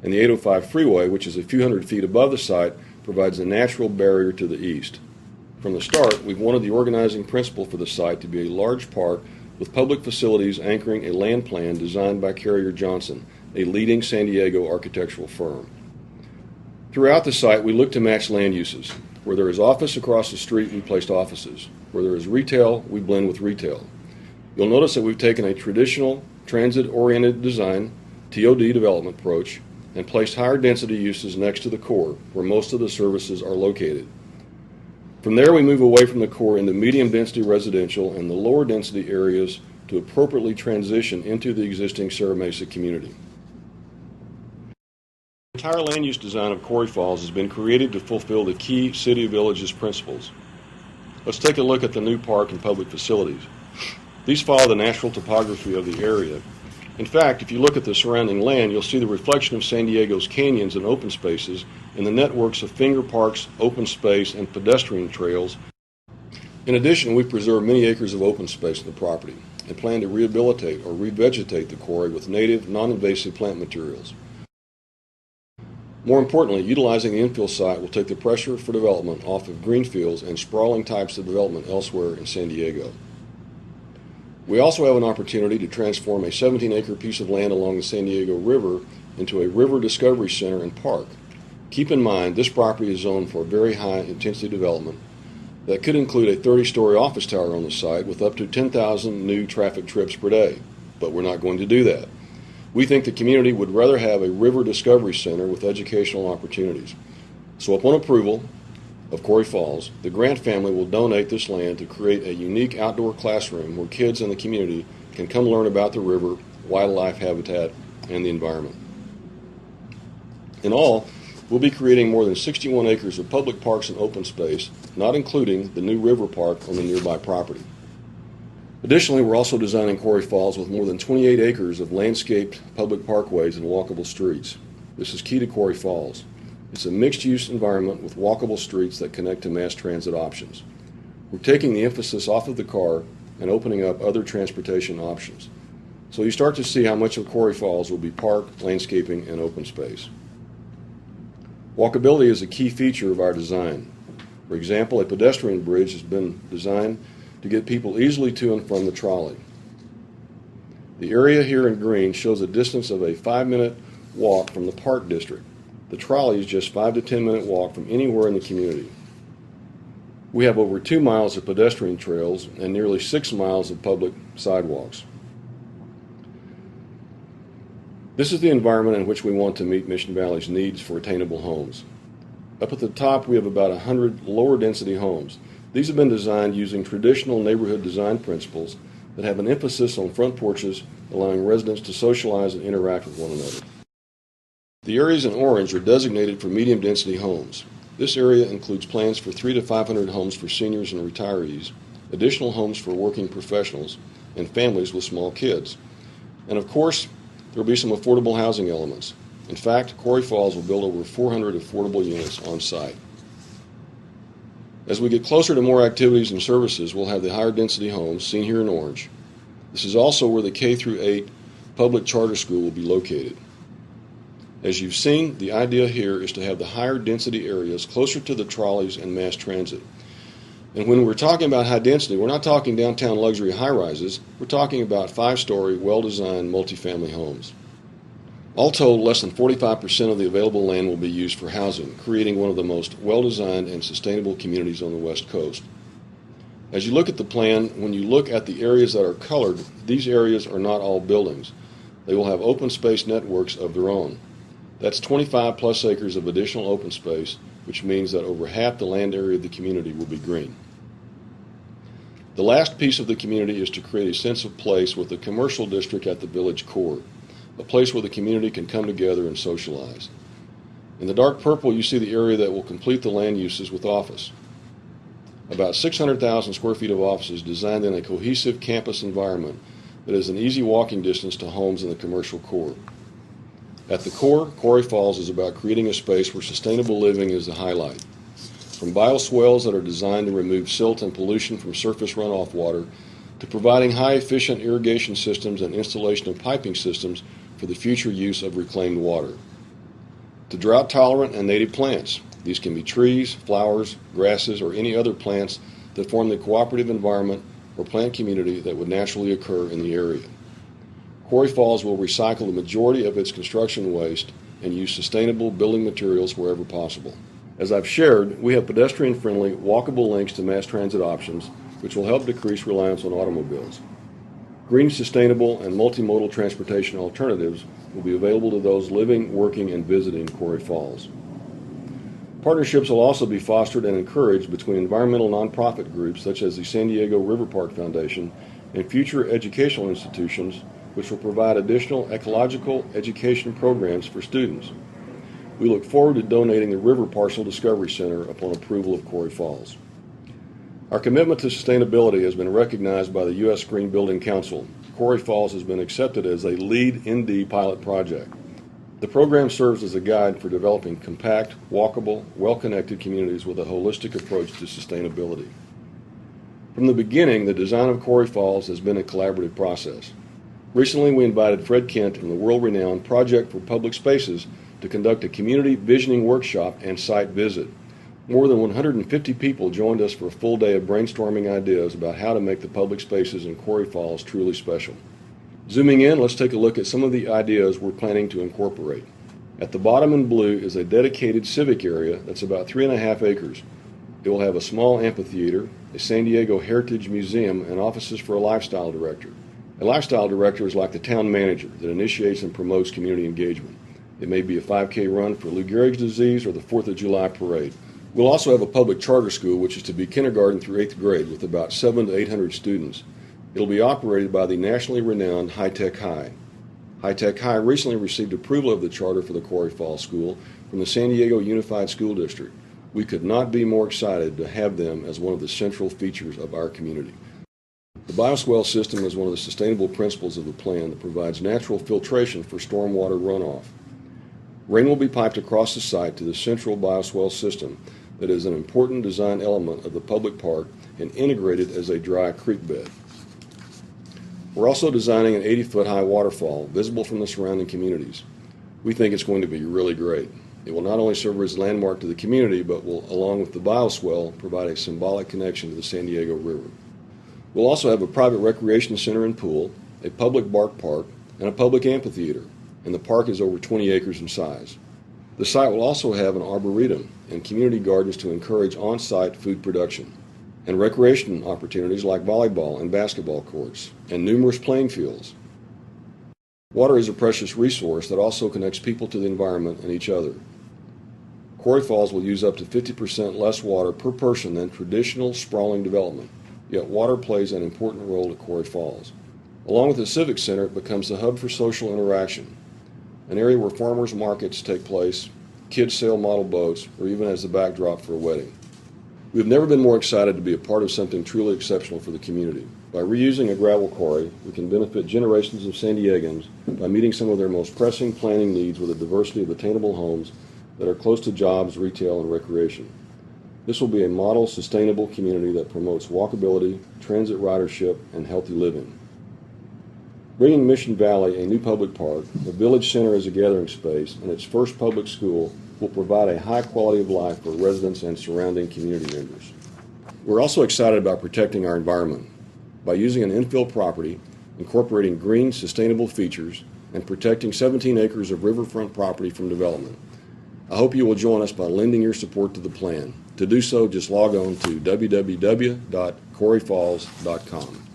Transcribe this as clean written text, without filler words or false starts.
and the 805 freeway, which is a few hundred feet above the site, provides a natural barrier to the east. From the start, we've wanted the organizing principle for the site to be a large park with public facilities anchoring a land plan designed by Carrier Johnson, a leading San Diego architectural firm. Throughout the site, we look to match land uses. Where there is office across the street, we placed offices. Where there is retail, we blend with retail. You'll notice that we've taken a traditional transit-oriented design, TOD development approach, and placed higher density uses next to the core, where most of the services are located. From there, we move away from the core into medium density residential and the lower density areas to appropriately transition into the existing Serra Mesa community. The entire land use design of Quarry Falls has been created to fulfill the key City of Villages principles. Let's take a look at the new park and public facilities. These follow the natural topography of the area. In fact, if you look at the surrounding land, you'll see the reflection of San Diego's canyons and open spaces in the networks of finger parks, open space, and pedestrian trails. In addition, we've preserved many acres of open space in the property and plan to rehabilitate or revegetate the quarry with native, non-invasive plant materials. More importantly, utilizing the infill site will take the pressure for development off of greenfields and sprawling types of development elsewhere in San Diego. We also have an opportunity to transform a 17-acre piece of land along the San Diego River into a river discovery center and park. Keep in mind, this property is zoned for very high intensity development that could include a 30-story office tower on the site with up to 10,000 new traffic trips per day, but we're not going to do that. We think the community would rather have a river discovery center with educational opportunities. So upon approval of Quarry Falls, the Grant family will donate this land to create a unique outdoor classroom where kids in the community can come learn about the river, wildlife habitat, and the environment. In all, we'll be creating more than 61 acres of public parks and open space, not including the new river park on the nearby property. Additionally, we're also designing Quarry Falls with more than 28 acres of landscaped public parkways and walkable streets. This is key to Quarry Falls. It's a mixed-use environment with walkable streets that connect to mass transit options. We're taking the emphasis off of the car and opening up other transportation options. So you start to see how much of Quarry Falls will be park, landscaping, and open space. Walkability is a key feature of our design. For example, a pedestrian bridge has been designed to get people easily to and from the trolley. The area here in green shows a distance of a 5-minute walk from the park district. The trolley is just 5 to 10 minute walk from anywhere in the community. We have over 2 miles of pedestrian trails and nearly 6 miles of public sidewalks. This is the environment in which we want to meet Mission Valley's needs for attainable homes. Up at the top, we have about 100 lower density homes. These have been designed using traditional neighborhood design principles that have an emphasis on front porches, allowing residents to socialize and interact with one another. The areas in orange are designated for medium density homes. This area includes plans for 300 to 500 homes for seniors and retirees, additional homes for working professionals, and families with small kids. And of course, there will be some affordable housing elements. In fact, Quarry Falls will build over 400 affordable units on site. As we get closer to more activities and services, we'll have the higher density homes seen here in orange. This is also where the K-8 public charter school will be located. As you've seen, the idea here is to have the higher density areas closer to the trolleys and mass transit. And when we're talking about high density, we're not talking downtown luxury high-rises, we're talking about 5-story, well-designed multifamily homes. All told, less than 45% of the available land will be used for housing, creating one of the most well-designed and sustainable communities on the West Coast. As you look at the plan, when you look at the areas that are colored, these areas are not all buildings. They will have open space networks of their own. That's 25 plus acres of additional open space, which means that over half the land area of the community will be green. The last piece of the community is to create a sense of place with the commercial district at the village core, a place where the community can come together and socialize. In the dark purple, you see the area that will complete the land uses with office. About 600,000 square feet of offices designed in a cohesive campus environment that is an easy walking distance to homes in the commercial core. At the core, Quarry Falls is about creating a space where sustainable living is the highlight. From bioswales that are designed to remove silt and pollution from surface runoff water, to providing high-efficient irrigation systems and installation of piping systems for the future use of reclaimed water. To drought-tolerant and native plants. These can be trees, flowers, grasses, or any other plants that form the cooperative environment or plant community that would naturally occur in the area. Quarry Falls will recycle the majority of its construction waste and use sustainable building materials wherever possible. As I've shared, we have pedestrian-friendly, walkable links to mass transit options, which will help decrease reliance on automobiles. Green, sustainable, and multimodal transportation alternatives will be available to those living, working, and visiting Quarry Falls. Partnerships will also be fostered and encouraged between environmental nonprofit groups such as the San Diego River Park Foundation and future educational institutions, which will provide additional ecological education programs for students. We look forward to donating the River Parcel Discovery Center upon approval of Quarry Falls. Our commitment to sustainability has been recognized by the U.S. Green Building Council. Quarry Falls has been accepted as a LEED ND pilot project. The program serves as a guide for developing compact, walkable, well-connected communities with a holistic approach to sustainability. From the beginning, the design of Quarry Falls has been a collaborative process. Recently, we invited Fred Kent from the world-renowned Project for Public Spaces to conduct a community visioning workshop and site visit. More than 150 people joined us for a full day of brainstorming ideas about how to make the public spaces in Quarry Falls truly special. Zooming in, let's take a look at some of the ideas we're planning to incorporate. At the bottom in blue is a dedicated civic area that's about 3.5 acres. It will have a small amphitheater, a San Diego Heritage Museum, and offices for a lifestyle director. A lifestyle director is like the town manager that initiates and promotes community engagement. It may be a 5K run for Lou Gehrig's disease or the 4th of July parade. We'll also have a public charter school, which is to be kindergarten through 8th grade with about 700 to 800 students. It'll be operated by the nationally renowned High Tech High. High Tech High recently received approval of the charter for the Quarry Falls School from the San Diego Unified School District. We could not be more excited to have them as one of the central features of our community. The bioswale system is one of the sustainable principles of the plan that provides natural filtration for stormwater runoff. Rain will be piped across the site to the central bioswale system that is an important design element of the public park and integrated as a dry creek bed. We're also designing an 80-foot high waterfall visible from the surrounding communities. We think it's going to be really great. It will not only serve as a landmark to the community, but will, along with the bioswale, provide a symbolic connection to the San Diego River. We'll also have a private recreation center and pool, a public bark park, and a public amphitheater, and the park is over 20 acres in size. The site will also have an arboretum and community gardens to encourage on-site food production, and recreation opportunities like volleyball and basketball courts, and numerous playing fields. Water is a precious resource that also connects people to the environment and each other. Quarry Falls will use up to 50% less water per person than traditional sprawling development, yet water plays an important role at Quarry Falls. Along with the Civic Center, it becomes the hub for social interaction, an area where farmers markets take place, kids sail model boats, or even as the backdrop for a wedding. We have never been more excited to be a part of something truly exceptional for the community. By reusing a gravel quarry, we can benefit generations of San Diegans by meeting some of their most pressing planning needs with a diversity of attainable homes that are close to jobs, retail, and recreation. This will be a model, sustainable community that promotes walkability, transit ridership, and healthy living. Bringing Mission Valley a new public park, a village center as a gathering space, and its first public school will provide a high quality of life for residents and surrounding community members. We're also excited about protecting our environment by using an infill property, incorporating green, sustainable features, and protecting 17 acres of riverfront property from development. I hope you will join us by lending your support to the plan. To do so, just log on to www.quarryfalls.com.